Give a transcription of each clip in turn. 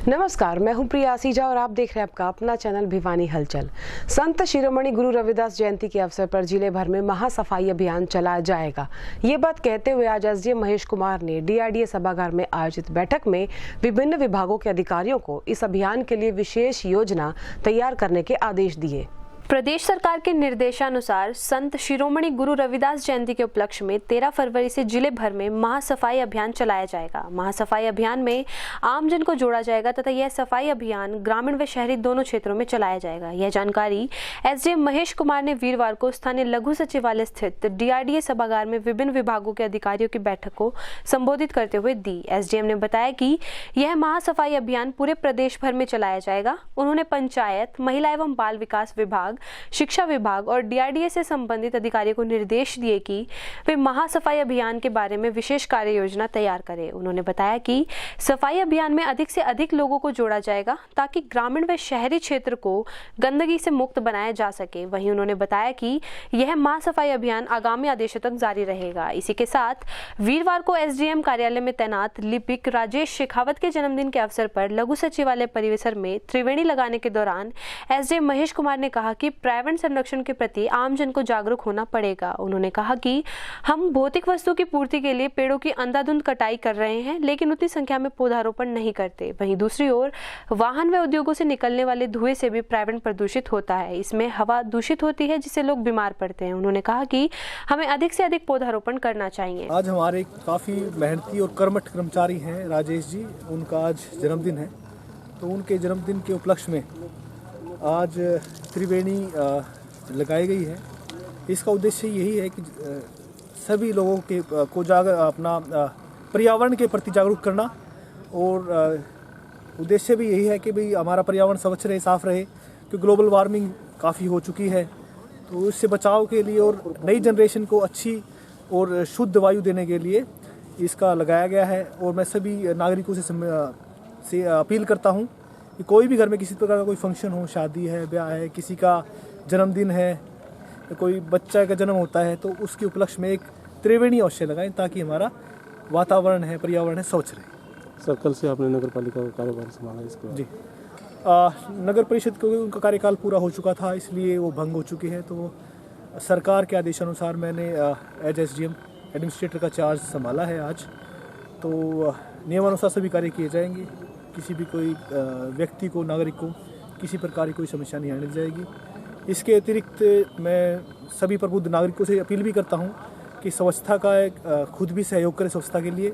नमस्कार, मैं हूं प्रिया आसीजा और आप देख रहे हैं आपका अपना चैनल भिवानी हलचल। संत शिरोमणि गुरु रविदास जयंती के अवसर पर जिले भर में महासफाई अभियान चलाया जाएगा। ये बात कहते हुए आज एसडीएम महेश कुमार ने डीआरडीए सभागार में आयोजित बैठक में विभिन्न विभागों के अधिकारियों को इस अभियान के लिए विशेष योजना तैयार करने के आदेश दिए। प्रदेश सरकार के निर्देशानुसार संत शिरोमणि गुरु रविदास जयंती के उपलक्ष्य में 13 फरवरी से जिले भर में महासफाई अभियान चलाया जाएगा। महासफाई अभियान में आमजन को जोड़ा जाएगा तथा यह सफाई अभियान ग्रामीण व शहरी दोनों क्षेत्रों में चलाया जाएगा। यह जानकारी एसडीएम महेश कुमार ने वीरवार को स्थानीय लघु सचिवालय स्थित डीआरडीए सभागार में विभिन्न विभागों के अधिकारियों की बैठक को संबोधित करते हुए दी। एसडीएम ने बताया कि यह महासफाई अभियान पूरे प्रदेश भर में चलाया जाएगा। उन्होंने पंचायत, महिला एवं बाल विकास विभाग, शिक्षा विभाग और डीआरडीए से संबंधित अधिकारियों को निर्देश दिए कि वे महासफाई अभियान के बारे में विशेष कार्य योजना तैयार करें। उन्होंने बताया कि सफाई अभियान में अधिक से अधिक लोगों को जोड़ा जाएगा ताकि ग्रामीण व शहरी क्षेत्र को गंदगी से मुक्त बनाया जा सके। वहीं उन्होंने बताया कि यह महासफाई अभियान आगामी आदेशों तक जारी रहेगा। इसी के साथ वीरवार को एसडीएम कार्यालय में तैनात लिपिक राजेश शेखावत के जन्मदिन के अवसर पर लघु सचिवालय परिसर में त्रिवेणी लगाने के दौरान एसडीएम महेश कुमार ने कहा कि पर्यावरण संरक्षण के प्रति आमजन को जागरूक होना पड़ेगा। उन्होंने कहा कि हम भौतिक वस्तु की पूर्ति के लिए पेड़ों की अंधाधुंध कटाई कर रहे हैं, लेकिन उतनी संख्या में पौधारोपण नहीं करते। वहीं दूसरी ओर वाहन व उद्योगों से निकलने वाले धुएं से भी पर्यावरण प्रदूषित होता है। इसमें हवा दूषित होती है जिससे लोग बीमार पड़ते हैं। उन्होंने कहा कि हमें अधिक से अधिक पौधारोपण करना चाहिए। आज हमारे काफ़ी मेहनती और कर्मठ कर्मचारी हैं राजेश जी, उनका आज जन्मदिन है। तो उनके जन्मदिन के उपलक्ष्य में आज त्रिवेणी लगाई गई है। इसका उद्देश्य यही है कि सभी लोगों के को अपना पर्यावरण के प्रति जागरूक करना, और उद्देश्य भी यही है कि भाई हमारा पर्यावरण स्वच्छ रहे, साफ रहे, क्योंकि ग्लोबल वार्मिंग काफ़ी हो चुकी है। तो इससे बचाव के लिए और नई जनरेशन को अच्छी और शुद्ध वायु देने के लिए इसका लगाया गया है। और मैं सभी नागरिकों से अपील करता हूँ कि कोई भी घर में किसी प्रकार का कोई फंक्शन हो, शादी है, ब्याह है, किसी का जन्मदिन है, कोई बच्चा का जन्म होता है, तो उसके उपलक्ष्य में एक त्रिवेणी अवश्य लगाएं ताकि हमारा वातावरण है, पर्यावरण है, स्वच्छ रहे। सर, कल से आपने नगर पालिका का कारोबार संभाला इसके? जी, नगर परिषद को उनका कार्यकाल पूरा हो चुका था, इसलिए वो भंग हो चुकी है। तो सरकार के आदेशानुसार मैंने एज एसडीएम एडमिनिस्ट्रेटर का चार्ज संभाला है आज। तो नियमानुसार सभी कार्य किए जाएंगे। किसी भी कोई व्यक्ति को, नागरिक को किसी प्रकार की कोई समस्या नहीं आने दी जाएगी। इसके अतिरिक्त मैं सभी प्रबुद्ध नागरिकों से अपील भी करता हूं कि स्वच्छता का एक खुद भी सहयोग करें स्वच्छता के लिए,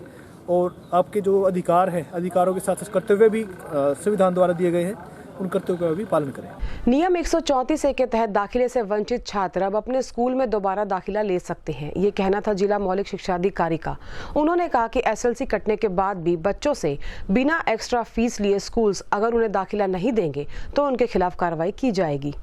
और आपके जो अधिकार हैं, अधिकारों के साथ कर्तव्य भी संविधान द्वारा दिए गए हैं, उन कर्तव्यों का भी पालन करें। नियम 134A के तहत दाखिले से वंचित छात्र अब अपने स्कूल में दोबारा दाखिला ले सकते हैं। ये कहना था जिला मौलिक शिक्षा अधिकारी का। उन्होंने कहा कि एसएलसी कटने के बाद भी बच्चों से बिना एक्स्ट्रा फीस लिए स्कूल्स अगर उन्हें दाखिला नहीं देंगे तो उनके खिलाफ कार्रवाई की जाएगी।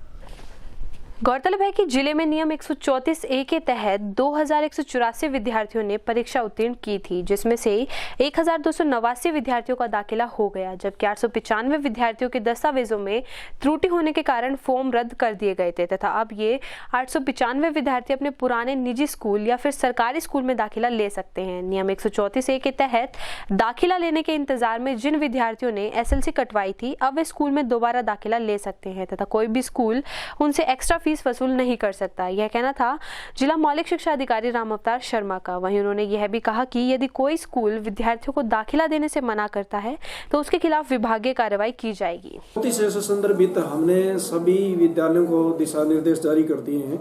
गौरतलब है कि जिले में नियम 134A के तहत 2184 विद्यार्थियों ने परीक्षा उत्तीर्ण की थी, जिसमें से 1289 विद्यार्थियों का दाखिला हो गया, जबकि 895 विद्यार्थियों के दस्तावेजों में त्रुटि होने के कारण फॉर्म रद्द कर दिए गए थे तथा अब ये 895 विद्यार्थी अपने पुराने निजी स्कूल या फिर सरकारी स्कूल में दाखिला ले सकते हैं। नियम 134A के तहत दाखिला लेने के इंतजार में जिन विद्यार्थियों ने एसएलसी कटवाई थी, अब वे स्कूल में दोबारा दाखिला ले सकते हैं तथा कोई भी स्कूल उनसे एक्स्ट्रा फीस वसूल नहीं कर सकता। यह कहना था जिला मौलिक शिक्षा अधिकारी राम अवतार शर्मा का। वहीं उन्होंने यह भी कहा कि यदि कोई स्कूल विद्यार्थियों को दाखिला देने से मना करता है तो उसके खिलाफ विभागीय कार्रवाई की जाएगी। से संदर्भित हमने सभी विद्यालयों को दिशा निर्देश जारी कर दिए हैं।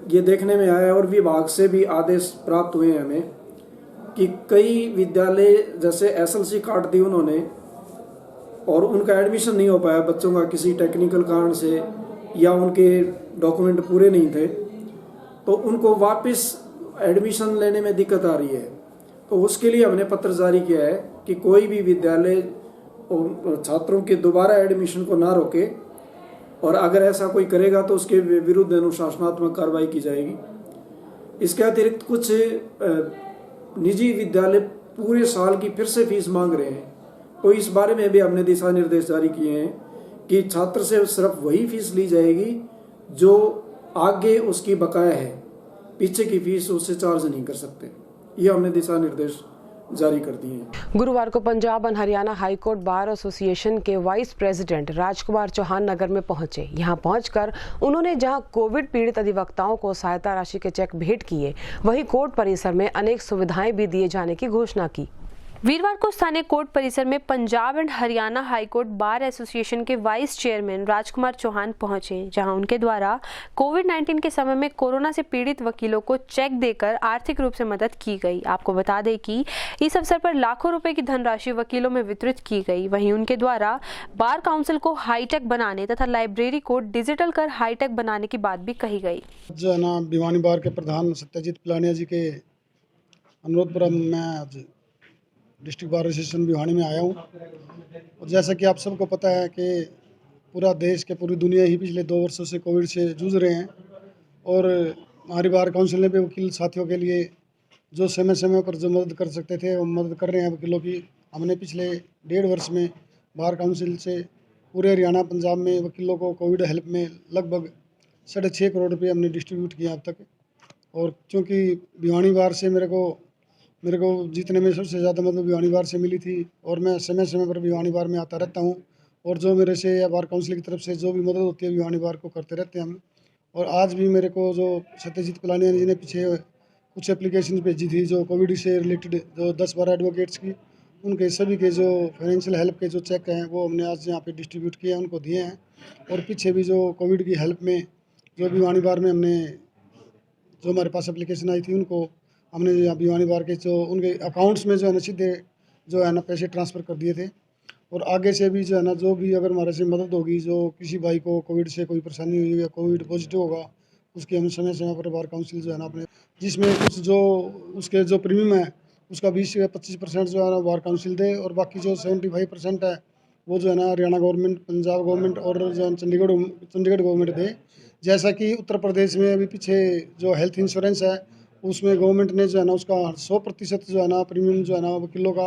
ये देखने में आया और विभाग से भी आदेश प्राप्त हुए हमें कि कई विद्यालय जैसे एसएलसी काट दी उन्होंने और उनका एडमिशन नहीं हो पाया बच्चों का किसी टेक्निकल कारण से, या उनके डॉक्यूमेंट पूरे नहीं थे, तो उनको वापस एडमिशन लेने में दिक्कत आ रही है। तो उसके लिए हमने पत्र जारी किया है कि कोई भी विद्यालय छात्रों के दोबारा एडमिशन को ना रोके, और अगर ऐसा कोई करेगा तो उसके विरुद्ध अनुशासनात्मक कार्रवाई की जाएगी। इसके अतिरिक्त कुछ निजी विद्यालय पूरे साल की फिर से फीस मांग रहे हैं, तो इस बारे में भी हमने दिशा निर्देश जारी किए हैं कि छात्र से सिर्फ वही फीस ली जाएगी जो आगे उसकी बकाया है, पीछे की फीस उससे चार्ज नहीं कर सकते। ये हमने दिशा निर्देश जारी कर दिए हैं। गुरुवार को Punjab and Haryana high court bar association के वाइस प्रेसिडेंट राजकुमार चौहान नगर में पहुंचे। यहां पहुंचकर उन्होंने जहां कोविड पीड़ित अधिवक्ताओं को सहायता राशि के चेक भेंट किए, वहीं कोर्ट परिसर में अनेक सुविधाएं भी दिए जाने की घोषणा की। वीरवार को स्थानीय कोर्ट परिसर में Punjab and Haryana high court bar association के वाइस चेयरमैन राजकुमार चौहान पहुंचे, जहां उनके द्वारा कोविड-19 के समय में कोरोना से पीड़ित वकीलों को चेक देकर आर्थिक रूप से मदद की गई। आपको बता दें कि इस अवसर पर लाखों रुपए की धनराशि वकीलों में वितरित की गई। वहीं उनके द्वारा बार काउंसिल को हाईटेक बनाने तथा लाइब्रेरी को डिजिटल कर हाईटेक बनाने की बात भी कही गई। जो है ना भिवानी बार के प्रधान सत्यजीत पिलानिया जी के अनुरोध पर मैं आज डिस्ट्रिक्ट बार एसोसिएशन भिवानी में आया हूँ। और जैसा कि आप सबको पता है कि पूरा देश के पूरी दुनिया ही पिछले 2 वर्षों से कोविड से जूझ रहे हैं, और हमारी बार काउंसिल ने भी वकील साथियों के लिए जो समय समय पर जो मदद कर सकते थे वो मदद कर रहे हैं वकीलों की। हमने पिछले 1.5 वर्ष में बार काउंसिल से पूरे हरियाणा पंजाब में वकीलों को कोविड हेल्प में लगभग 6.5 करोड़ रुपये हमने डिस्ट्रीब्यूट किए अब तक। और क्योंकि भिवानी बार से मेरे को जीतने में सबसे ज़्यादा मदद भिवानी बार से मिली थी, और मैं समय समय पर भिवानी बार में आता रहता हूँ, और जो मेरे से या बार काउंसिल की तरफ से जो भी मदद होती है भिवानी बार को करते रहते हैं हम। और आज भी मेरे को जो सत्यजीत पिलानिया जी ने पीछे कुछ एप्लीकेशन भेजी थी जो कोविड से रिलेटेड, जो 10-12 एडवोकेट्स की, उनके सभी के जो फाइनेंशियल हेल्प के जो चेक हैं वो हमने आज यहाँ पे डिस्ट्रीब्यूट किए हैं, उनको दिए हैं। और पीछे भी जो कोविड की हेल्प में जो भिवानी बार में हमने जो हमारे पास एप्लीकेशन आई थी उनको हमने यहाँ भिवानी बार के जो उनके अकाउंट्स में जो है ना सीधे जो है ना पैसे ट्रांसफ़र कर दिए थे। और आगे से भी जो है ना जो भी अगर हमारे से मदद होगी, जो किसी भाई को कोविड से कोई परेशानी हुई या कोविड पॉजिटिव होगा, उसकी हम समय समय पर बार काउंसिल जो है ना अपने जिसमें कुछ जो उसके जो प्रीमियम है उसका 20 या 25% जो है ना बार काउंसिल दे, और बाकी जो 75% है वो जो है ना हरियाणा गवर्नमेंट, पंजाब गवर्नमेंट और जो चंडीगढ़ गवर्नमेंट दे। जैसा कि उत्तर प्रदेश में अभी पीछे जो हेल्थ इंश्योरेंस है उसमें गवर्नमेंट ने जो है ना उसका 100% जो है ना प्रीमियम जो है ना वकीलों का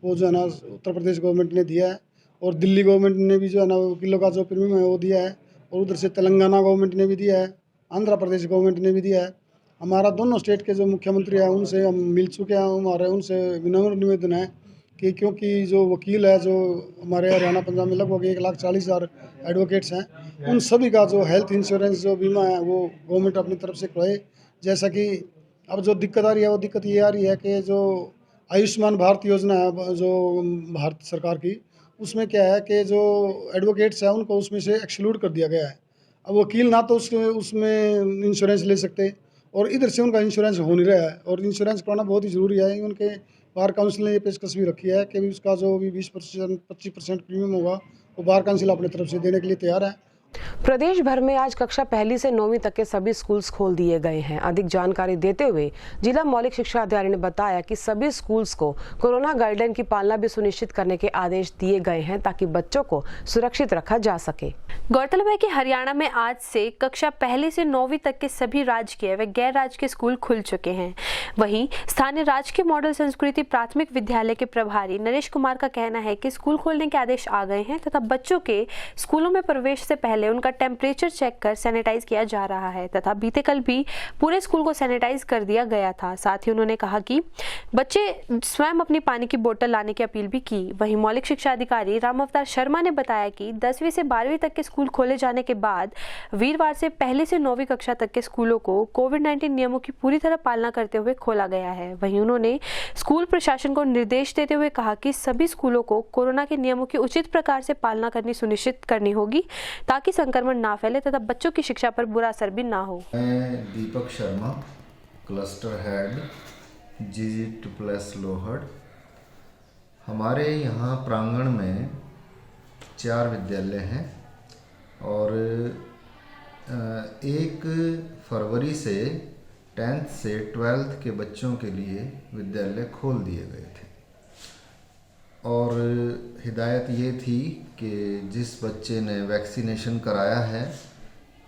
वो जो है ना उत्तर प्रदेश गवर्नमेंट ने दिया है, और दिल्ली गवर्नमेंट ने भी जो है ना वकीलों का जो प्रीमियम है वो दिया है, और उधर से तेलंगाना गवर्नमेंट ने भी दिया है, आंध्र प्रदेश गवर्नमेंट ने भी दिया है। हमारा दोनों स्टेट के जो मुख्यमंत्री हैं उनसे हम मिल चुके हैं, हमारे उनसे विनम्र निवेदन है कि क्योंकि जो वकील है जो हमारे हरियाणा पंजाब में लगभग 1,40,000 एडवोकेट्स हैं, उन सभी का जो हेल्थ इंश्योरेंस जो बीमा है वो गवर्नमेंट अपनी तरफ से कराए। जैसा कि अब जो दिक्कत आ रही है वो दिक्कत ये आ रही है कि जो आयुष्मान भारत योजना है जो भारत सरकार की, उसमें क्या है कि जो एडवोकेट्स हैं उनको उसमें से एक्सक्लूड कर दिया गया है। अब वकील ना तो उसमें इंश्योरेंस ले सकते, और इधर से उनका इंश्योरेंस हो नहीं रहा है, और इंश्योरेंस कराना बहुत ही ज़रूरी है। उनके बार काउंसिल ने ये पेशकश भी रखी है कि उसका जो भी 20% 25% प्रीमियम होगा वो बार काउंसिल अपनी तरफ से देने के लिए तैयार है। प्रदेश भर में आज कक्षा 1 से 9वीं तक के सभी स्कूल्स खोल दिए गए हैं। अधिक जानकारी देते हुए जिला मौलिक शिक्षा अधिकारी ने बताया कि सभी स्कूल्स को कोरोना गाइडलाइन की पालना भी सुनिश्चित करने के आदेश दिए गए हैं ताकि बच्चों को सुरक्षित रखा जा सके। गौरतलब है कि हरियाणा में आज से कक्षा 1 से 9वीं तक के सभी राजकीय व गैर राजकीय स्कूल खुल चुके हैं। वहीं स्थानीय राजकीय मॉडल संस्कृति प्राथमिक विद्यालय के प्रभारी नरेश कुमार का कहना है कि स्कूल खोलने के आदेश आ गए हैं तथा बच्चों के स्कूलों में प्रवेश से पहले उनका टेम्परेचर चेक कर सैनिटाइज किया जा रहा है तथा बीते कल भी पूरे स्कूल को सैनिटाइज कर दिया गया था। साथ ही उन्होंने कहा कि बच्चे स्वयं अपनी पानी की बोतल लाने की अपील भी की। वहीं मौलिक शिक्षा अधिकारी राम अवतार शर्मा ने बताया कि 10वीं से 12वीं तक के स्कूल खोले जाने के बाद वीरवार से 1 से 9वीं कक्षा तक के स्कूलों को कोविड-19 नियमों की पूरी तरह पालना करते हुए खोला गया है। वहीं उन्होंने स्कूल प्रशासन को निर्देश देते हुए कहा कि सभी स्कूलों को कोरोना के नियमों की उचित प्रकार से पालना करनी सुनिश्चित करनी होगी ताकि संक्रमण ना फैले तथा बच्चों की शिक्षा पर बुरा असर भी ना हो। मैं Deepak Sharma, cluster head GG2+ लोहड़। हमारे यहाँ प्रांगण में 4 विद्यालय हैं और 1 फरवरी से 10th से 12th के बच्चों के लिए विद्यालय खोल दिए गए थे, और हिदायत ये थी कि जिस बच्चे ने वैक्सीनेशन कराया है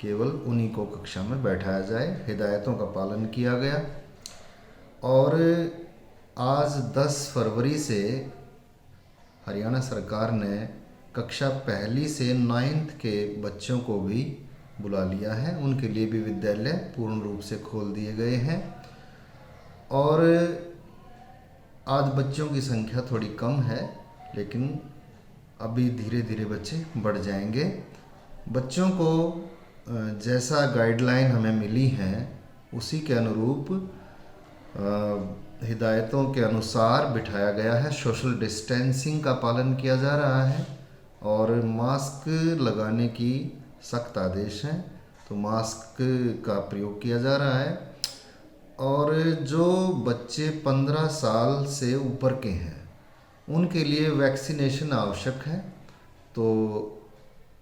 केवल उन्हीं को कक्षा में बैठाया जाए। हिदायतों का पालन किया गया, और आज 10 फरवरी से हरियाणा सरकार ने कक्षा 1 से 9th के बच्चों को भी बुला लिया है। उनके लिए भी विद्यालय पूर्ण रूप से खोल दिए गए हैं, और आज बच्चों की संख्या थोड़ी कम है, लेकिन अभी धीरे धीरे बच्चे बढ़ जाएंगे। बच्चों को जैसा गाइडलाइन हमें मिली हैं उसी के अनुरूप हिदायतों के अनुसार बिठाया गया है। सोशल डिस्टेंसिंग का पालन किया जा रहा है और मास्क लगाने की सख्त आदेश हैं, तो मास्क का प्रयोग किया जा रहा है। और जो बच्चे 15 साल से ऊपर के हैं उनके लिए वैक्सीनेशन आवश्यक है, तो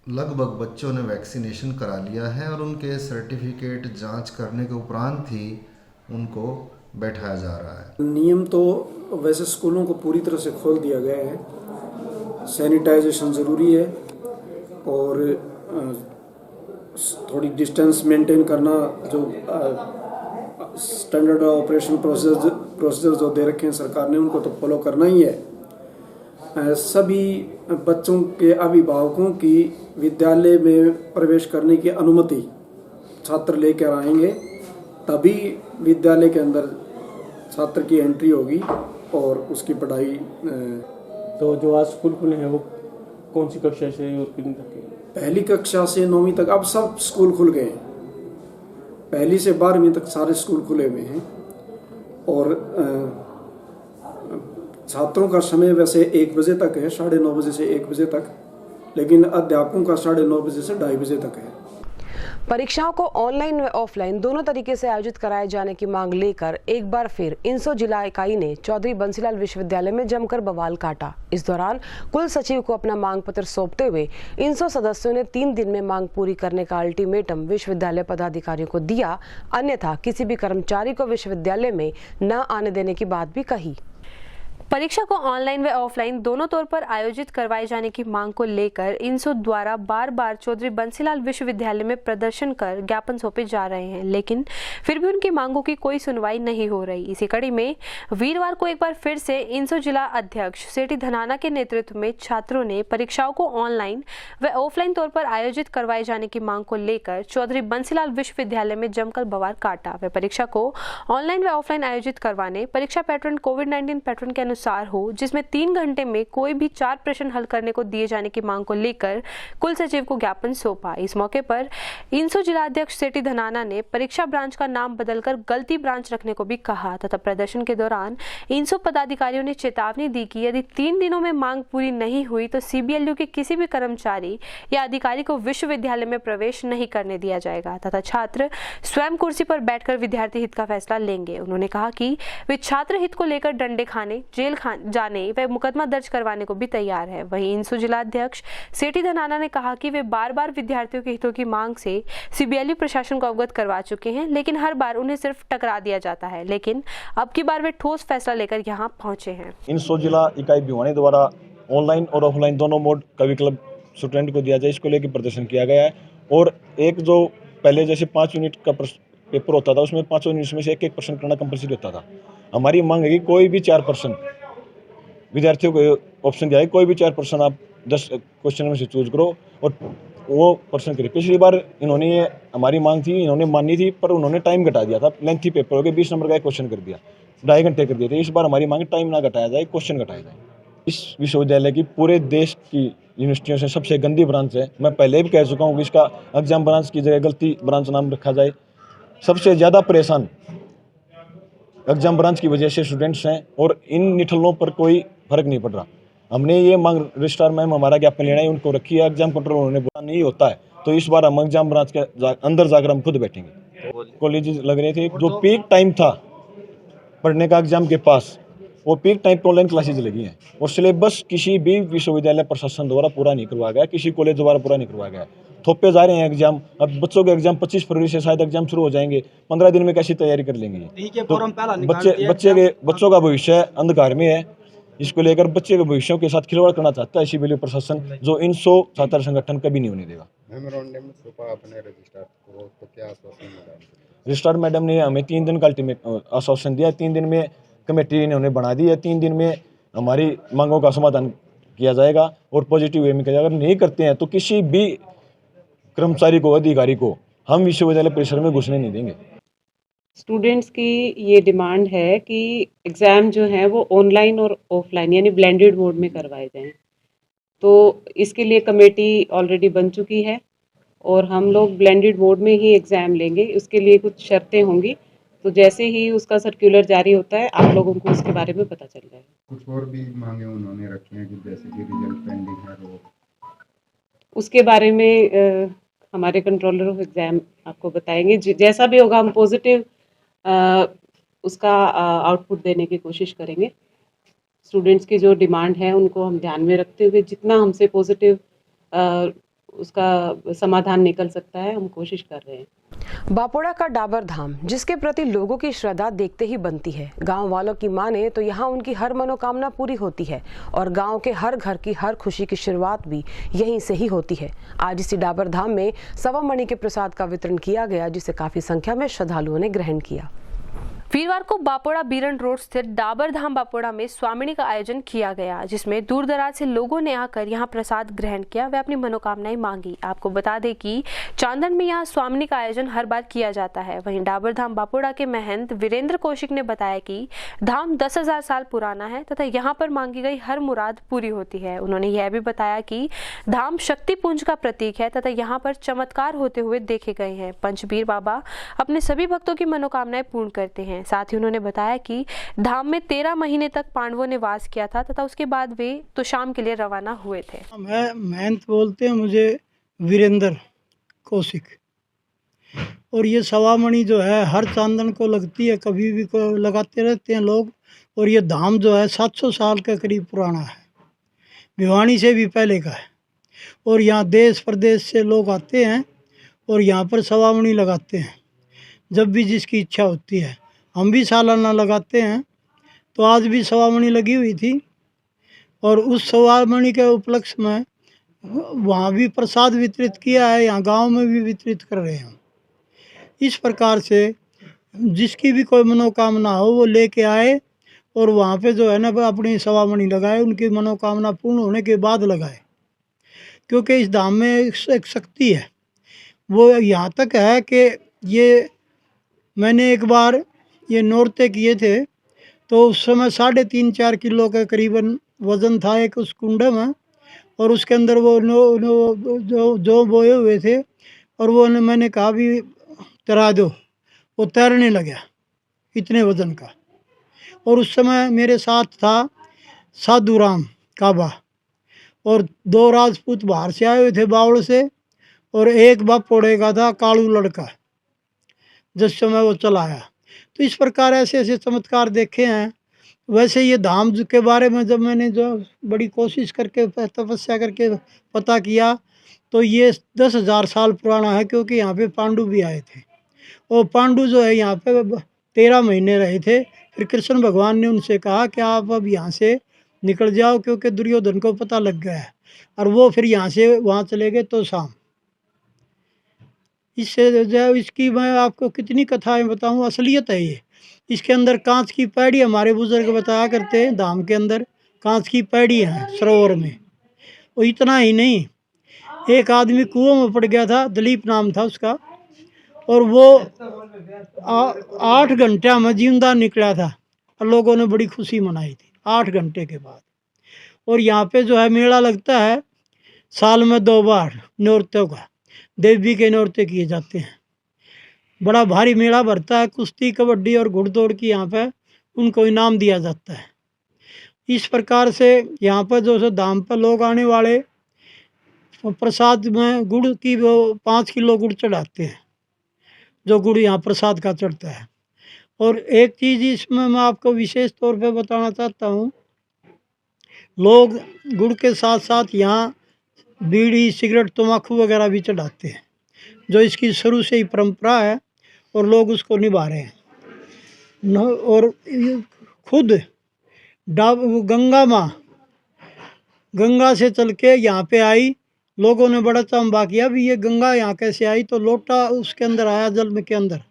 लगभग बच्चों ने वैक्सीनेशन करा लिया है और उनके सर्टिफिकेट जांच करने के उपरांत ही उनको बैठाया जा रहा है। नियम तो वैसे स्कूलों को पूरी तरह से खोल दिया गया है, सैनिटाइजेशन ज़रूरी है और थोड़ी डिस्टेंस मेंटेन करना, जो स्टैंडर्ड ऑपरेशन प्रोसीजर जो दे रखे हैं सरकार ने उनको तो फॉलो करना ही है। सभी बच्चों के अभिभावकों की विद्यालय में प्रवेश करने की अनुमति छात्र लेकर आएंगे, तभी विद्यालय के अंदर छात्र की एंट्री होगी और उसकी पढ़ाई। तो जो आज स्कूल खुले हैं वो कौन सी कक्षा से और कितनी तक के? पहली कक्षा से 9वीं तक अब सब स्कूल खुल गए हैं। पहली से 12वीं तक सारे स्कूल खुले हुए हैं और छात्रों का समय वैसे 1 बजे तक है, 9:30 बजे से 1 बजे तक, लेकिन अध्यापकों का 9:30 बजे से 2:30 बजे तक है। परीक्षाओं को ऑनलाइन व ऑफलाइन दोनों तरीके से आयोजित कराए जाने की मांग लेकर एक बार फिर इंसो जिला इकाई ने चौधरी बंसीलाल विश्वविद्यालय में जमकर बवाल काटा। इस दौरान कुल सचिव को अपना मांग पत्र सौंपते हुए इंसो सदस्यों ने 3 दिन में मांग पूरी करने का अल्टीमेटम विश्वविद्यालय पदाधिकारियों को दिया, अन्यथा किसी भी कर्मचारी को विश्वविद्यालय में न आने देने की बात भी कही। परीक्षा को ऑनलाइन व ऑफलाइन दोनों तौर पर आयोजित करवाए जाने की मांग को लेकर इंसो द्वारा बार बार चौधरी बंसीलाल विश्वविद्यालय में प्रदर्शन कर ज्ञापन सौंपे जा रहे हैं, लेकिन फिर भी उनकी मांगों की कोई सुनवाई नहीं हो रही। इसी कड़ी में वीरवार को एक बार फिर से इंसो जिला अध्यक्ष सेठी धनाना के नेतृत्व में छात्रों ने परीक्षाओं को ऑनलाइन व ऑफलाइन तौर पर आयोजित करवाए जाने की मांग को लेकर चौधरी बंसीलाल विश्वविद्यालय में जमकर बवाल काटा। वे परीक्षा को ऑनलाइन व ऑफलाइन आयोजित करवाने, परीक्षा पैटर्न कोविड-19 पैटर्न के अनुसार हो, जिसमें 3 घंटे में कोई भी 4 प्रश्न हल करने को दिए जाने की मांग को लेकर कुल सचिव को ज्ञापन सौंपा। इस मौके पर इंसो जिलाध्यक्ष सेठी धनाना ने परीक्षा ब्रांच का नाम बदलकर गलती ब्रांच रखने को भी कहा तथा प्रदर्शन के दौरान इंसो पदाधिकारियों ने चेतावनी दी कि यदि 3 दिनों में मांग पूरी नहीं हुई तो सीबीएलयू के किसी भी कर्मचारी या अधिकारी को विश्वविद्यालय में प्रवेश नहीं करने दिया जाएगा तथा छात्र स्वयं कुर्सी पर बैठकर विद्यार्थी हित का फैसला लेंगे। उन्होंने कहा कि वे छात्र हित को लेकर डंडे खाने, जेल जाने व मुकदमा दर्ज करवाने को भी तैयार है। वहीं इंसो जिलाध्यक्ष सेठी धनाना ने कहा कि वे बार-बार विद्यार्थियों के हितों की मांग से सीबीएलयू प्रशासन को अवगत करवा चुके हैं, लेकिन हर बार उन्हें सिर्फ टकरा दिया जाता है, लेकिन अब की बार वे ठोस फैसला लेकर यहां पहुंचे हैं। इंसो जिला इकाई भिवानी द्वारा ऑनलाइन और ऑफलाइन दोनों मोड कवि क्लब स्टूडेंट को दिया जाए, इसको लेकर प्रदर्शन किया गया है। और एक जो पहले जैसे 5 यूनिट का पेपर होता था उसमें 5 यूनिट में से एक प्रश्न करना कंपलसरी होता था। हमारी मांग है कि कोई भी 4% विद्यार्थियों को ऑप्शन दिया है, कोई भी 4% आप 10 क्वेश्चन में से चूज करो और वो प्रश्न करिए। पिछली बार इन्होंने ये हमारी मांग थी, इन्होंने मानी थी, पर उन्होंने टाइम घटा दिया था। लेंथी पेपर हो गया, 20 नंबर का एक क्वेश्चन कर दिया, 2.5 घंटे कर दिए थे। इस बार हमारी मांग टाइम ना घटाया जाए, क्वेश्चन घटाया जाए। इस विश्वविद्यालय की पूरे देश की यूनिवर्सिटियों से सबसे गंदी ब्रांच है। मैं पहले भी कह चुका हूँ कि इसका एग्जाम ब्रांच की जगह गलती ब्रांच नाम रखा जाए। सबसे ज़्यादा परेशान एग्जाम ब्रांच की वजह से स्टूडेंट्स हैं और इन निठलों पर कोई फर्क नहीं पड़ रहा। हमने ये मांग रजिस्ट्रार मैम हमारा ज्ञापन लेना है, उनको रखी है। एग्जाम कंट्रोल उन्होंने बोला नहीं होता है, तो इस बार हम एग्जाम ब्रांच के अंदर जाकर हम खुद बैठेंगे। कॉलेज लग रहे थे, जो पीक टाइम था पढ़ने का एग्जाम के पास, वो पीक टाइम पर ऑनलाइन क्लासेज लगी हैं और सिलेबस किसी भी विश्वविद्यालय प्रशासन द्वारा पूरा नहीं करवाया गया, किसी कॉलेज द्वारा पूरा नहीं करवाया गया। थोपे जा रहे हैं एग्जाम। अब बच्चों के एग्जाम 25 फरवरी से शायद एग्जाम शुरू हो जाएंगे। 15 दिन में कैसी तैयारी कर लेंगे? तो बच्चों का भविष्य अंधकार में है। इसको लेकर बच्चे के भविष्यों के साथ खिलवाड़ करना चाहता है सीबीएलयू प्रशासन, जो इंसो छात्र संगठन कभी नहीं होने देगा। रजिस्ट्रार मैडम ने हमें 3 दिन का अल्टीमेट आश्वासन दिया। 3 दिन में कमेटी इन्होंने बना दी है। 3 दिन में हमारी मांगों का समाधान किया जाएगा और पॉजिटिव वे में किया जाएगा। अगर नहीं करते हैं तो किसी भी कर्मचारी को, अधिकारी को हम विश्वविद्यालय परिसर में घुसने नहीं देंगे। स्टूडेंट्स की ये डिमांड है कि एग्ज़ाम जो हैं वो ऑनलाइन और ऑफलाइन यानी ब्लेंडेड मोड में करवाए जाएं। तो इसके लिए कमेटी ऑलरेडी बन चुकी है और हम लोग ब्लेंडेड मोड में ही एग्ज़ाम लेंगे। उसके लिए कुछ शर्तें होंगी, तो जैसे ही उसका सर्कुलर जारी होता है आप लोगों को उसके बारे में पता चल जाएगा। कुछ और भी मांगे उन्होंने रखी हैं कि जैसे कि रिजल्ट पेंडिंग है तो उसके बारे में हमारे कंट्रोलर ऑफ एग्ज़ाम आपको बताएंगे। जैसा भी होगा हम पॉजिटिव उसका आउटपुट देने की कोशिश करेंगे। स्टूडेंट्स की जो डिमांड है उनको हम ध्यान में रखते हुए जितना हमसे पॉजिटिव उसका समाधान निकल सकता है हम कोशिश कर रहे हैं। बापोड़ा का डाबर धाम जिसके प्रति लोगों की श्रद्धा देखते ही बनती है। गांव वालों की माने तो यहाँ उनकी हर मनोकामना पूरी होती है और गांव के हर घर की हर खुशी की शुरुआत भी यहीं से ही होती है। आज इसी डाबर धाम में 1.25 मणि के प्रसाद का वितरण किया गया जिसे काफी संख्या में श्रद्धालुओं ने ग्रहण किया। वीरवार को बापोड़ा बीरन रोड स्थित डाबर धाम बापोड़ा में स्वामिनी का आयोजन किया गया जिसमें दूर दराज से लोगों ने आकर यहां प्रसाद ग्रहण किया व अपनी मनोकामनाएं मांगी। आपको बता दें कि चांदन में यहां स्वामिनी का आयोजन हर बार किया जाता है। वहीं डाबर धाम बापोड़ा के महंत वीरेंद्र कौशिक ने बताया कि धाम 10,000 साल पुराना है तथा यहाँ पर मांगी गई हर मुराद पूरी होती है। उन्होंने यह भी बताया कि धाम शक्ति पुंज का प्रतीक है तथा यहाँ पर चमत्कार होते हुए देखे गए हैं। पंचबीर बाबा अपने सभी भक्तों की मनोकामनाएं पूर्ण करते हैं। साथ ही उन्होंने बताया कि धाम में 13 महीने तक पांडवों ने वास किया था तथा उसके बाद वे तो शाम के लिए रवाना हुए थे। मैं महंत बोलते हैं मुझे वीरेंद्र कौशिक, और ये 1.25 मणि जो है हर चांदन को लगती है, कभी भी को लगाते रहते हैं लोग। और ये धाम जो है 700 साल के करीब पुराना है, भिवानी से भी पहले का है। और यहाँ देश प्रदेश से लोग आते हैं और यहाँ पर 1.25 मणि लगाते हैं जब भी जिसकी इच्छा होती है। हम भी सालाना लगाते हैं, तो आज भी 1.25 मणि लगी हुई थी और उस 1.25 मणि के उपलक्ष्य में वहाँ भी प्रसाद वितरित किया है, यहाँ गांव में भी वितरित कर रहे हैं। इस प्रकार से जिसकी भी कोई मनोकामना हो वो लेके आए और वहाँ पे जो है ना अपनी 1.25 मणि लगाए, उनकी मनोकामना पूर्ण होने के बाद लगाए। क्योंकि इस धाम में एक शक्ति है, वो यहाँ तक है कि ये मैंने एक बार ये नौरते किए थे तो उस समय 3.5-4 किलो के करीबन वज़न था एक उस कुंड में, और उसके अंदर वो जो बोए हुए थे और वो मैंने कहा भी तैरा दो, वो तैरने लगा इतने वज़न का। और उस समय मेरे साथ था साधु राम काबा और 2 राजपूत बाहर से आए हुए थे बावड़ से, और एक बापोड़े का था कालू लड़का जिस समय वो चला आया। तो इस प्रकार ऐसे ऐसे चमत्कार देखे हैं। वैसे ये धाम के बारे में जब मैंने जो बड़ी कोशिश करके तपस्या करके पता किया तो ये 10,000 साल पुराना है, क्योंकि यहाँ पे पांडु भी आए थे और पांडु जो है यहाँ पे 13 महीने रहे थे। फिर कृष्ण भगवान ने उनसे कहा कि आप अब यहाँ से निकल जाओ, क्योंकि दुर्योधन को पता लग गया है, और वो फिर यहाँ से वहाँ चले गए तो शाम। इससे जो इसकी मैं आपको कितनी कथाएं बताऊं, असलियत है ये। इसके अंदर कांच की पैड़ी, हमारे बुजुर्ग बताया करते हैं, धाम के अंदर कांच की पैड़ी है सरोवर में। और इतना ही नहीं, एक आदमी कुआं में पड़ गया था, दिलीप नाम था उसका, और वो 8 घंटे में जिंदा निकला था और लोगों ने बड़ी खुशी मनाई थी 8 घंटे के बाद। और यहाँ पे जो है मेला लगता है साल में 2 बार, नौरतों का, देवी के नौरते किए जाते हैं। बड़ा भारी मेला भरता है, कुश्ती कबड्डी और घुड़दौड़ की यहाँ पे उनको इनाम दिया जाता है। इस प्रकार से यहाँ पर जो धाम पर लोग आने वाले प्रसाद में गुड़ की वो 5 किलो गुड़ चढ़ाते हैं, जो गुड़ यहाँ प्रसाद का चढ़ता है। और एक चीज़ इसमें मैं आपको विशेष तौर पे बताना चाहता हूँ, लोग गुड़ के साथ साथ यहाँ बीड़ी सिगरेट तम्बाकू वगैरह भी चढ़ाते हैं, जो इसकी शुरू से ही परंपरा है और लोग उसको निभा रहे हैं। और खुद गंगा माँ गंगा से चल के यहाँ पे आई, लोगों ने बड़ा चंबा किया भी ये गंगा यहाँ कैसे आई, तो लोटा उसके अंदर आया जल में के अंदर,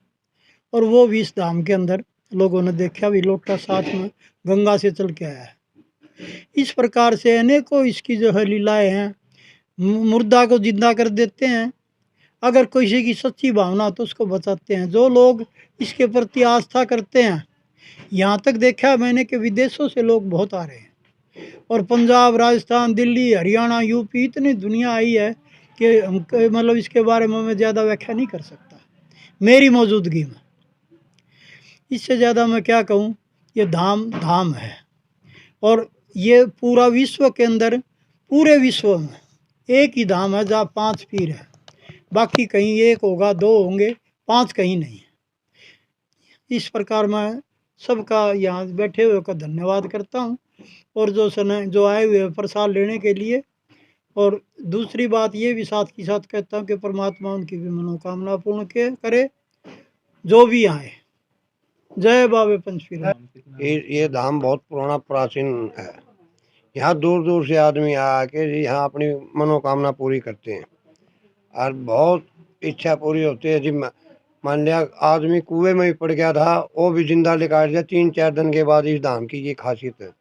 और वो भी इस धाम के अंदर लोगों ने देखा भी लोटा साथ में गंगा से चल के आया है। इस प्रकार से अनेकों इसकी जो है लीलाएँ हैं। मुर्दा को जिंदा कर देते हैं अगर किसी की सच्ची भावना हो तो उसको बचाते हैं। जो लोग इसके प्रति आस्था करते हैं, यहाँ तक देखा मैंने कि विदेशों से लोग बहुत आ रहे हैं, और पंजाब, राजस्थान, दिल्ली, हरियाणा, यूपी, इतनी दुनिया आई है कि मतलब इसके बारे में मैं ज़्यादा व्याख्या नहीं कर सकता मेरी मौजूदगी में। इससे ज़्यादा मैं क्या कहूँ, ये धाम धाम है, और ये पूरा विश्व के अंदर, पूरे विश्व में एक ही धाम है जहाँ 5 पीर है, बाकी कहीं 1 होगा, 2 होंगे, 5 कहीं नहीं। इस प्रकार मैं सबका यहाँ बैठे हुए का धन्यवाद करता हूँ, और जो आए हुए प्रसाद लेने के लिए। और दूसरी बात ये भी साथ ही साथ कहता हूँ कि परमात्मा उनकी भी मनोकामना पूर्ण करे, जो भी आए। जय बाबे पंचपीर। ये धाम बहुत पुराना प्राचीन है। यहाँ दूर दूर से आदमी आके यहाँ अपनी मनोकामना पूरी करते हैं, और बहुत इच्छा पूरी होती है जी। मान लिया आदमी कुएं में ही पड़ गया था, वो भी जिंदा निकाल दिया 3-4 दिन के बाद। इस धाम की ये खासियत है।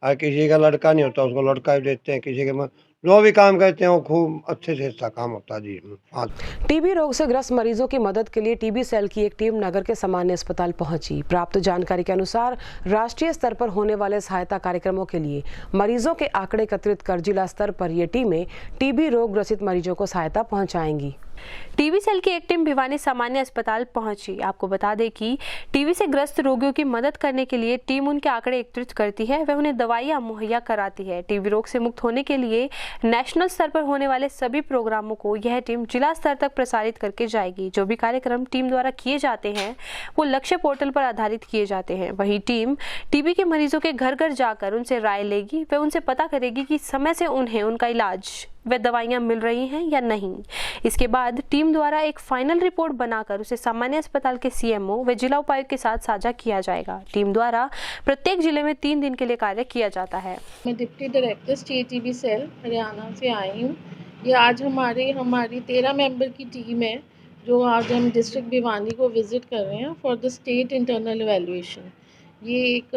और किसी का लड़का नहीं होता उसको लड़का भी देते हैं, किसी के जो भी काम करते हैं वो खूब अच्छे से अच्छा काम होता है जी। हाँ। टीबी रोग से ग्रस्त मरीजों की मदद के लिए टीबी सेल की एक टीम नगर के सामान्य अस्पताल पहुंची। प्राप्त जानकारी के अनुसार राष्ट्रीय स्तर पर होने वाले सहायता कार्यक्रमों के लिए मरीजों के आंकड़े एकत्रित कर जिला स्तर पर ये टीमें टीबी रोग ग्रसित मरीजों को सहायता पहुंचाएंगी। टीबी सेल की एक टीम भिवानी सामान्य अस्पताल पहुंची। आपको बता दें कि टीबी से ग्रस्त रोगियों की मदद करने के लिए टीम उनके आंकड़े एकत्रित करती है, वह उन्हें दवाइयां मुहैया कराती है। टीबी रोग से मुक्त होने के लिए नेशनल स्तर पर होने वाले सभी प्रोग्रामों को यह टीम जिला स्तर तक प्रसारित करके जाएगी। जो भी कार्यक्रम टीम द्वारा किए जाते हैं वो लक्ष्य पोर्टल पर आधारित किए जाते हैं। वहीं टीम टीबी के मरीजों के घर घर जाकर उनसे राय लेगी, वह उनसे पता करेगी कि समय से उन्हें उनका इलाज व दवाइयां मिल रही हैं या नहीं। इसके बाद टीम द्वारा एक फाइनल रिपोर्ट बनाकर उसे सामान्य अस्पताल के सीएमओ व जिला उपायुक्त के साथ साझा किया जाएगा। टीम द्वारा प्रत्येक जिले में 3 दिन के लिए कार्य किया जाता है। मैं deputy director state TB cell Haryana से आई हूँ। ये आज हमारी 13 मेंबर की टीम है, जो आज हम डिस्ट्रिक्ट भिवानी को विज़िट कर रहे हैं for the state internal evaluation. ये एक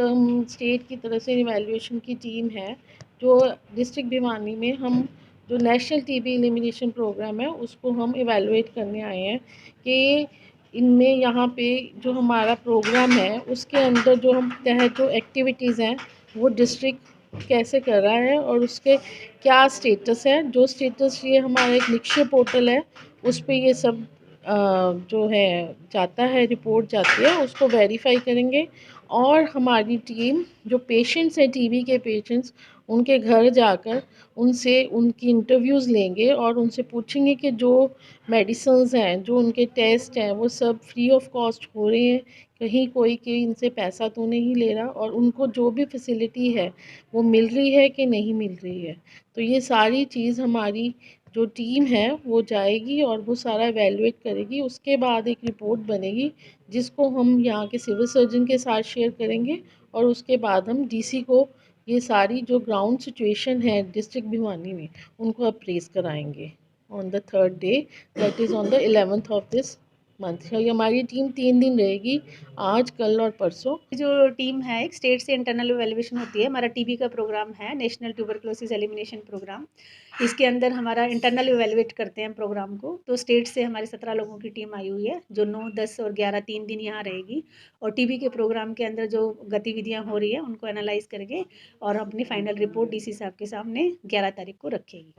स्टेट की तरफ से इवैल्यूएशन की टीम है, जो डिस्ट्रिक्ट भिवानी में हम जो नेशनल टीबी एलिमिनेशन प्रोग्राम है उसको हम इवैल्यूएट करने आए हैं कि इनमें यहाँ पे जो हमारा प्रोग्राम है उसके अंदर जो हम तहत जो एक्टिविटीज़ हैं वो डिस्ट्रिक्ट कैसे कर रहा है और उसके क्या स्टेटस है। जो स्टेटस ये हमारा एक निक्षय पोर्टल है, उस पे ये सब जो है जाता है, रिपोर्ट जाती है, उसको वेरीफाई करेंगे। और हमारी टीम जो पेशेंट्स हैं, टीबी के पेशेंट्स, उनके घर जाकर उनसे उनकी इंटरव्यूज़ लेंगे और उनसे पूछेंगे कि जो मेडिसिन्स हैं, जो उनके टेस्ट हैं, वो सब फ्री ऑफ कॉस्ट हो रहे हैं, कहीं कोई कि इनसे पैसा तो नहीं ले रहा, और उनको जो भी फैसिलिटी है वो मिल रही है कि नहीं मिल रही है। तो ये सारी चीज़ हमारी जो टीम है वो जाएगी और वो सारा एवेलुएट करेगी। उसके बाद एक रिपोर्ट बनेगी जिसको हम यहाँ के सिविल सर्जन के साथ शेयर करेंगे, और उसके बाद हम डीसी को ये सारी जो ग्राउंड सिचुएशन है डिस्ट्रिक्ट भिवानी में उनको अप्रेस कराएंगे on the 3rd day, that is on the 11th of this month. ये हमारी टीम 3 दिन रहेगी, आज, कल और परसों। जो टीम है एक स्टेट से इंटरनल इवैल्यूएशन होती है। हमारा टीबी का प्रोग्राम है नेशनल ट्यूबरक्लोसिस एलिमिनेशन प्रोग्राम। इसके अंदर हमारा इंटरनल इवैल्यूएट करते हैं प्रोग्राम को। तो स्टेट से हमारे 17 लोगों की टीम आई हुई है, जो 9, 10 और 11 3 दिन यहाँ रहेगी, और टीबी के प्रोग्राम के अंदर जो गतिविधियाँ हो रही है उनको एनालाइज करके और अपनी फाइनल रिपोर्ट डीसी साहब के सामने 11 तारीख को रखेगी।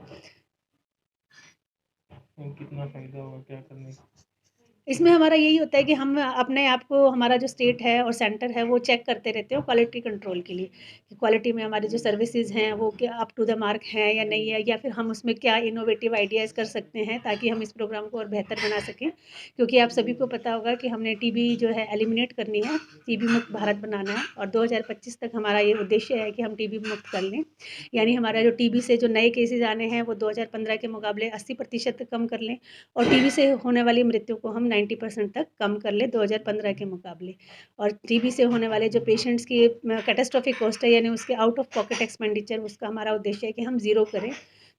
कितना फायदा होगा क्या करने का? इसमें हमारा यही होता है कि हम अपने आप को, हमारा जो स्टेट है और सेंटर है वो चेक करते रहते हैं क्वालिटी कंट्रोल के लिए, कि क्वालिटी में हमारी जो सर्विसेज हैं वो क्या अप टू द मार्क हैं या नहीं है, या फिर हम उसमें क्या इनोवेटिव आइडियाज़ कर सकते हैं ताकि हम इस प्रोग्राम को और बेहतर बना सकें। क्योंकि आप सभी को पता होगा कि हमने टीबी जो है एलिमिनेट करनी है, टीबी मुक्त भारत बनाना है, और 2025 तक हमारा ये उद्देश्य है कि हम टीबी मुक्त कर लें। यानी हमारा जो टीबी से जो नए केसेज आने हैं वो 2015 के मुकाबले 80% तक कम कर लें, और टीबी से होने वाली मृत्यु को हम 90% तक कम कर ले 2015 के मुकाबले। और टीबी से होने वाले जो पेशेंट्स की कैटास्ट्रॉफिक कॉस्ट है, यानी उसके आउट ऑफ पॉकेट एक्सपेंडिचर, उसका हमारा उद्देश्य है कि हम ज़ीरो करें।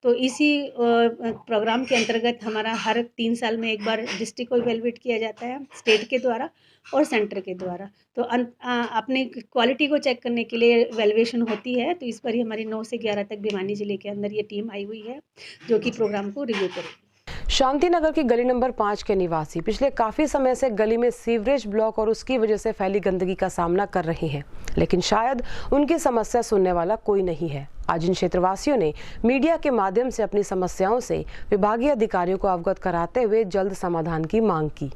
तो इसी प्रोग्राम के अंतर्गत हमारा हर 3 साल में एक बार डिस्ट्रिक्ट को इवेलुएट किया जाता है, स्टेट के द्वारा और सेंटर के द्वारा। तो अपनी क्वालिटी को चेक करने के लिए इवेलुएशन होती है। तो इस पर ही हमारी 9 से 11 तक भिवानी जिले के अंदर ये टीम आई हुई है जो कि प्रोग्राम को रिव्यू करेगी। शांति नगर की गली नंबर 5 के निवासी पिछले काफी समय से गली में सीवरेज ब्लॉक और उसकी वजह से फैली गंदगी का सामना कर रहे हैं, लेकिन शायद उनकी समस्या सुनने वाला कोई नहीं है। आज इन क्षेत्रवासियों ने मीडिया के माध्यम से अपनी समस्याओं से विभागीय अधिकारियों को अवगत कराते हुए जल्द समाधान की मांग की।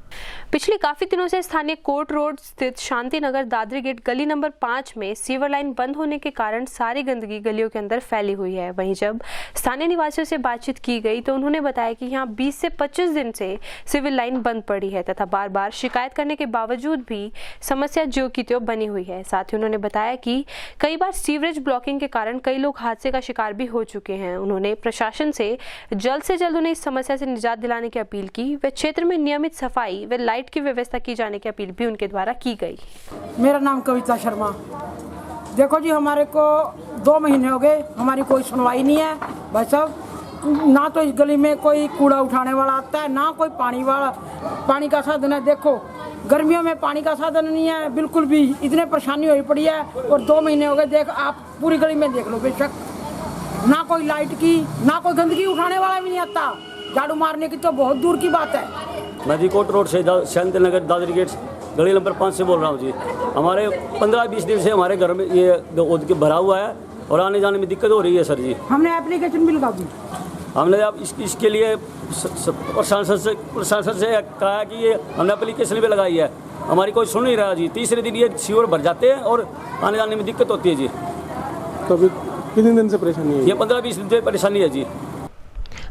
पिछले काफी दिनों से स्थानीय कोर्ट रोड स्थित शांति नगर दादरी गेट गली नंबर 5 में सीवर लाइन बंद होने के कारण सारी गंदगी गलियों के अंदर फैली हुई है। वहीं जब स्थानीय निवासियों से बातचीत की गई तो उन्होंने बताया कि यहाँ 20 से 25 दिन से सिविल लाइन बंद पड़ी है तथा बार बार शिकायत करने के बावजूद भी समस्या ज्यों की त्यों बनी हुई है। साथ ही उन्होंने बताया कि कई बार सीवरेज ब्लॉकिंग के कारण कई लोग हादसे का शिकार भी हो चुके हैं। उन्होंने प्रशासन से जल्द उन्हें इस समस्या से निजात दिलाने की अपील की व क्षेत्र में नियमित सफाई व लाइट की व्यवस्था की जाने की अपील भी उनके द्वारा की गई। मेरा नाम कविता शर्मा। देखो जी, हमारे को 2 महीने हो गए, हमारी कोई सुनवाई नहीं है भाई साहब। ना तो इस गली में कोई कूड़ा उठाने वाला आता है, ना कोई पानी का साधन है। देखो गर्मियों में पानी का साधन नहीं है बिल्कुल भी, इतने परेशानी हुई पड़ी है। और 2 महीने हो गए, देख आप पूरी गली में देख लो बेशक, ना कोई लाइट की, ना कोई गंदगी उठाने वाला भी नहीं आता। झाड़ू मारने की तो बहुत दूर की बात है। मैं जी कोर्ट रोड से शांति नगर दादरी गेट गली नंबर 5 से बोल रहा हूँ जी। हमारे 15-20 दिन से हमारे घर में ये भरा हुआ है और आने जाने में दिक्कत हो रही है सर जी। हमने एप्लीकेशन भी लगा दी। हमने अब इसके लिए प्रशासन से कहा कि ये हमने एप्लीकेशन भी लगाई है, हमारी कोई सुन नहीं रहा जी। तीसरे दिन ये सीवर भर जाते हैं और आने जाने में दिक्कत होती है जी। तो अभी कितने दिन से परेशानी है? ये 15-20 दिन से परेशानी है जी।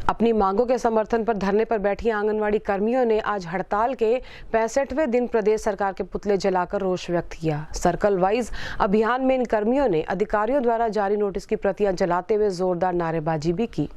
अपनी मांगों के समर्थन पर धरने पर बैठी आंगनवाड़ी कर्मियों ने आज हड़ताल के 65वें दिन प्रदेश सरकार के पुतले जलाकर रोष व्यक्त किया। सर्कल वाइज अभियान में इन कर्मियों ने अधिकारियों द्वारा जारी नोटिस की प्रतियां जलाते हुए जोरदार नारेबाजी भी की।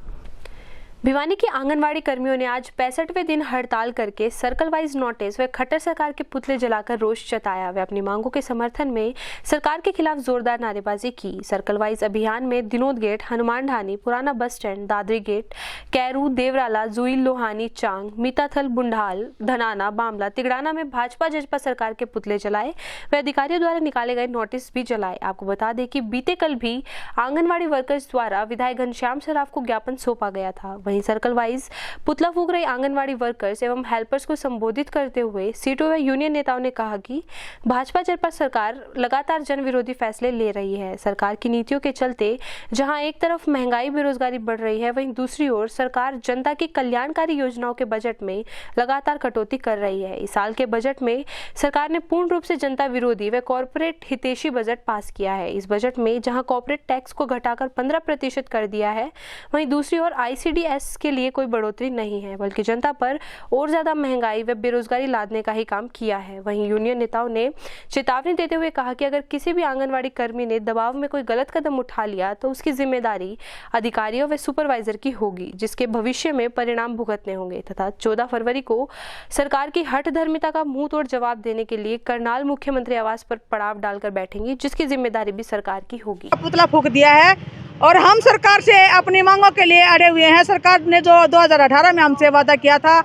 भिवानी के आंगनवाड़ी कर्मियों ने आज 65वें दिन हड़ताल करके सर्कल वाइज नोटिस व खट्टर सरकार के पुतले जलाकर रोष जताया। वे अपनी मांगों के समर्थन में सरकार के खिलाफ जोरदार नारेबाजी की। सर्कल वाइज अभियान में दिनोद गेट, हनुमान ढानी, पुराना bus stand, Dadri gate, Kairu, Devrala, Juil, Lohani, Chang, Mitathal, Bundal, Dhanana, Bamla, Tigrana में भाजपा जजपा सरकार के पुतले जलाए व अधिकारियों द्वारा निकाले गए नोटिस भी जलाए। आपको बता दें कि बीते कल भी आंगनवाड़ी वर्कर्स द्वारा विधायक घनश्याम सराफ को ज्ञापन सौंपा गया था। वहीं सर्कल वाइज पुतला फूंक रहे आंगनवाड़ी वर्कर्स एवं हेल्पर्स को संबोधित करते हुए सीटों व यूनियन नेताओं ने कहा कि भाजपा जजपा सरकार लगातार जन विरोधी फैसले ले रही है। सरकार की नीतियों के चलते जहां एक तरफ महंगाई बेरोजगारी बढ़ रही है, वहीं दूसरी ओर सरकार जनता की कल्याणकारी योजनाओं के बजट में लगातार कटौती कर रही है। इस साल के बजट में सरकार ने पूर्ण रूप से जनता विरोधी व कॉर्पोरेट हितैषी बजट पास किया है। इस बजट में जहां कॉर्पोरेट टैक्स को घटाकर 15% कर दिया है, वहीं दूसरी ओर ICDS के लिए कोई बढ़ोतरी नहीं है, बल्कि जनता पर और ज्यादा महंगाई व बेरोजगारी लादने का ही काम किया है। वहीं यूनियन नेताओं ने चेतावनी देते हुए कहा कि अगर किसी भी आंगनवाड़ी कर्मी ने दबाव में कोई गलत कदम उठा लिया तो उसकी जिम्मेदारी अधिकारियों व सुपरवाइजर की होगी, जिसके भविष्य में परिणाम भुगतने होंगे तथा 14 फरवरी को सरकार की हठधर्मिता का मुंह तोड़ जवाब देने के लिए करनाल मुख्यमंत्री आवास पर पड़ाव डालकर बैठेंगी, जिसकी जिम्मेदारी भी सरकार की होगी। पुतला फूंक दिया है और हम सरकार से अपनी मांगों के लिए अड़े हुए हैं। सरकार ने जो 2018 में हमसे वादा किया था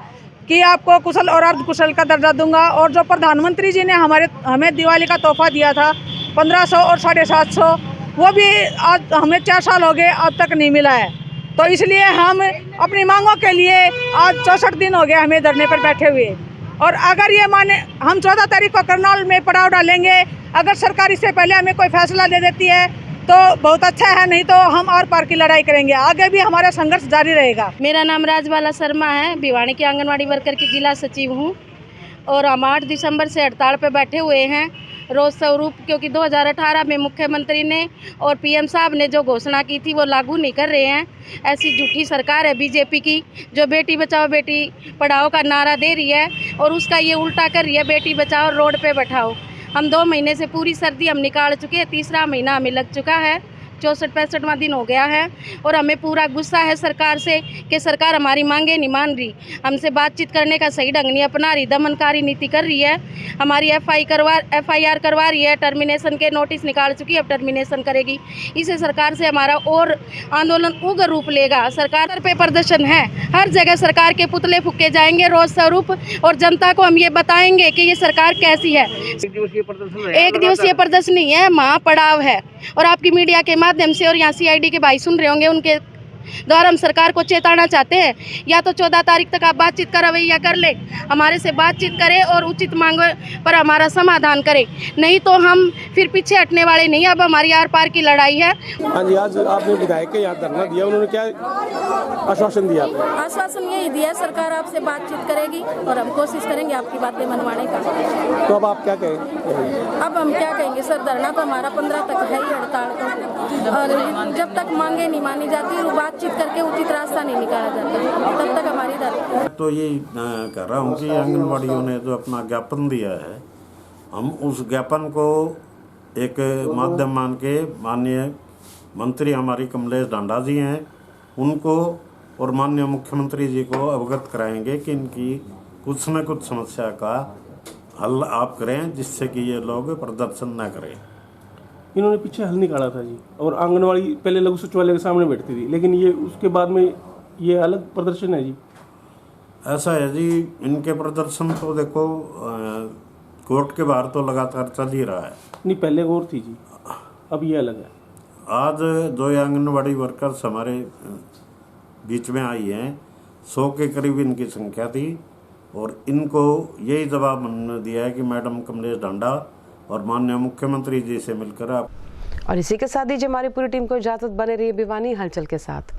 कि आपको कुशल और अर्ध कुशल का दर्जा दूंगा, और जो प्रधानमंत्री जी ने हमें दिवाली का तोहफा दिया था 1500 और 750, वो भी आज हमें 4 साल हो गए अब तक नहीं मिला है। तो इसलिए हम अपनी मांगों के लिए आज 64 दिन हो गए हमें धरने पर बैठे हुए। और अगर ये माने हम 14 तारीख को करनाल में पड़ाव डालेंगे, अगर सरकार इससे पहले हमें कोई फैसला दे देती है तो बहुत अच्छा है, नहीं तो हम आर पार की लड़ाई करेंगे। आगे भी हमारा संघर्ष जारी रहेगा। मेरा नाम राजबाला शर्मा है, भिवानी की आंगनवाड़ी वर्कर की जिला सचिव हूँ और हम 8 दिसंबर से हड़ताल पे बैठे हुए हैं रोज स्वरूप, क्योंकि 2018 में मुख्यमंत्री ने और PM साहब ने जो घोषणा की थी वो लागू नहीं कर रहे हैं। ऐसी झूठी सरकार है BJP की, जो बेटी बचाओ बेटी पढ़ाओ का नारा दे रही है और उसका ये उल्टा कर रही है, बेटी बचाओ रोड पे बैठाओ। हम 2 महीने से पूरी सर्दी हम निकाल चुके हैं, तीसरा महीना हमें लग चुका है, 64-65वां दिन हो गया है और हमें पूरा गुस्सा है सरकार से कि सरकार हमारी मांगे नहीं मान रही, हमसे बातचीत करने का सही ढंग नहीं अपना रही, दमनकारी नीति कर रही है। हमारी FIR करवा रही है, टर्मिनेशन के नोटिस निकाल चुकी है, अब टर्मिनेशन करेगी। इसे सरकार से हमारा और आंदोलन उग्र रूप लेगा। सरकार पे प्रदर्शन है, हर जगह सरकार के पुतले फूके जाएंगे रोज स्वरूप और जनता को हम ये बताएंगे कि ये सरकार कैसी है। एक दिवसीय प्रदर्शन नहीं है, महापड़ाव है और आपकी मीडिया के माध्यम से और यहाँ CID के भाई सुन रहे होंगे, उनके द्वारा हम सरकार को चेताना चाहते हैं, या तो 14 तारीख तक आप बातचीत का रवैया कर ले, हमारे से बातचीत करें और उचित मांग पर हमारा समाधान करें, नहीं तो हम फिर पीछे हटने वाले नहीं। अब हमारी आर पार की लड़ाई है। हाँ जी, आज आपने विधायक के यहाँ धरना दिया, उन्होंने क्या आश्वासन दिया? आश्वासन यही दिया सरकार आपसे बातचीत करेगी और हम कोशिश करेंगे आपकी बातें मनवाने का। तो अब आप क्या कहेंगे? अब हम क्या कहेंगे सर, धरना तो हमारा 15 तक है ही हड़ताल का, और जब तक मांगे नहीं मानी जाती और बातचीत करके उचित रास्ता नहीं निकाला जाता तब तक हमारी धरना। तो ये कह रहा हूँ कि आंगनबाड़ियों ने जो अपना ज्ञापन दिया है, हम उस ज्ञापन को एक माध्यम मान के माननीय मंत्री हमारी कमलेश ढांडा जी हैं, उनको और माननीय मुख्यमंत्री जी को अवगत कराएंगे कि इनकी कुछ न कुछ समस्या का हल आप करें, जिससे कि ये लोग प्रदर्शन न करें। इन्होंने पीछे हल निकाला था जी, और आंगनवाड़ी पहले लघु सचिवालय के सामने बैठती थी, लेकिन ये उसके बाद में ये अलग प्रदर्शन है जी। ऐसा है जी, इनके प्रदर्शन तो देखो कोर्ट के बाहर तो लगातार चल ही रहा है। नहीं, पहले और थी जी, अब ये अलग है। आज जो आंगनबाड़ी वर्कर्स हमारे बीच में आई हैं, 100 के करीब इनकी संख्या थी, और इनको यही जवाब हमने दिया है कि मैडम कमलेश ढांडा और माननीय मुख्यमंत्री जी से मिलकर आप। और इसी के साथ दीजिए हमारी पूरी टीम को इजाजत, बने रहिए भिवानी हलचल के साथ।